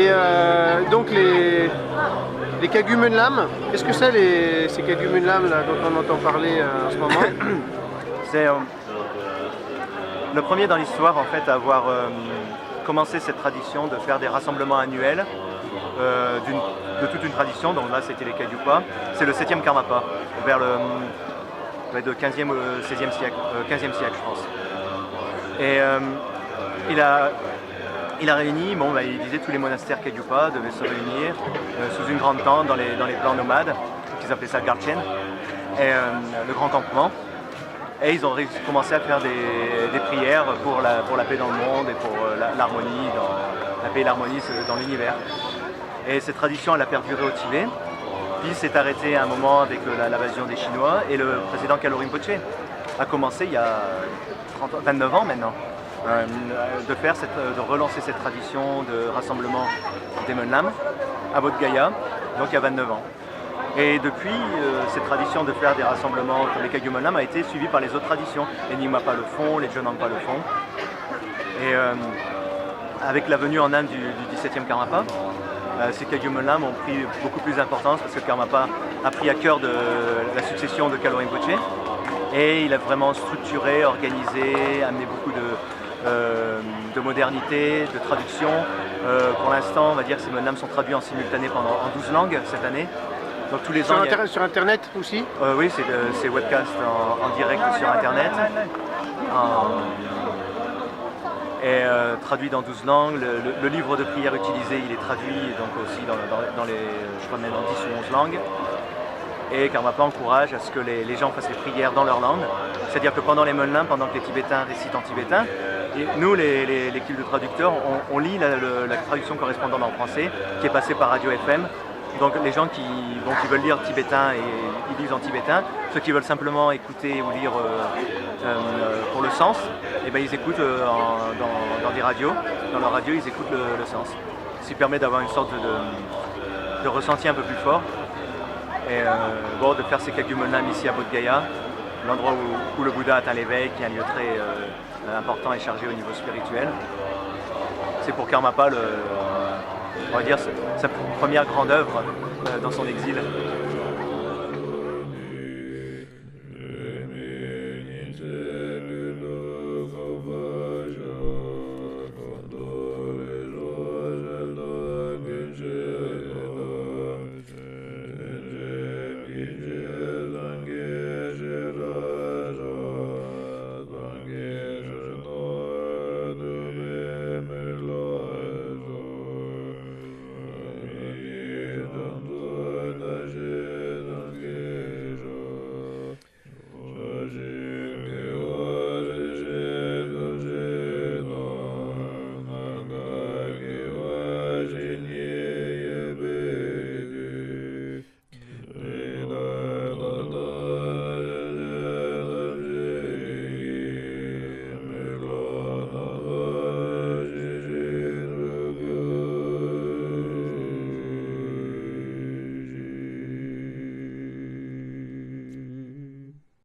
Et donc les Kagumenlam, qu'est-ce que c'est ces Kagumenlam là dont on entend parler en ce moment? C'est le premier dans l'histoire en fait à avoir commencé cette tradition de faire des rassemblements annuels de toute une tradition. Donc là c'était les Kagyupa. C'est le 7e Karmapa, vers le 15e, 16e siècle, 15e siècle je pense. Et il a réuni, il disait tous les monastères Kagyupa devaient se réunir sous une grande tente dans les plans nomades, qu'ils appelaient ça Garchen, et le grand campement. Et ils ont commencé à faire des prières pour la paix dans le monde et pour l'harmonie, la paix et l'harmonie dans l'univers. Et cette tradition elle a perduré au Tibet, puis s'est arrêtée à un moment avec l'invasion des Chinois, et le président Kalo Rinpoche a commencé il y a 29 ans maintenant. De relancer cette tradition de rassemblement des Menlam à Bodh Gaya, donc il y a 29 ans. Et depuis, cette tradition de faire des rassemblements comme les Kagyu Menlam a été suivie par les autres traditions. Les Nyingma le font, les Jonangpa le font. Et avec la venue en Inde du 17e Karmapa, ces Kagyu Menlam ont pris beaucoup plus d'importance parce que Karmapa a pris à cœur de la succession de Kalo Rinpoche. Et il a vraiment structuré, organisé, amené beaucoup de modernité, de traduction. Pour l'instant, on va dire que ces Menlam sont traduits en simultané en 12 langues cette année. Donc tous les ans, sur Internet aussi oui, c'est webcast en direct sur Internet. Et traduit dans 12 langues. Le livre de prière utilisé, il est traduit donc aussi dans les, je crois même dans 10 ou 11 langues. Et Karmapa encourage à ce que les gens fassent les prières dans leur langue. C'est-à-dire que pendant les Menlam, pendant que les Tibétains récitent en tibétain, et nous, l'équipe de traducteurs, on lit la traduction correspondante en français qui est passée par Radio FM. Donc les gens qui veulent lire tibétain, ils lisent en tibétain. Ceux qui veulent simplement écouter ou lire pour le sens, et ils écoutent dans des radios. Dans leur radio, ils écoutent le sens. Ce qui permet d'avoir une sorte de ressenti un peu plus fort. Et de faire ces Kagyu Menlam ici à Bodh Gaya, l'endroit où le Bouddha atteint l'éveil, qui est un lieu très important et chargé au niveau spirituel. C'est pour Karmapa, on va dire, sa première grande œuvre dans son exil.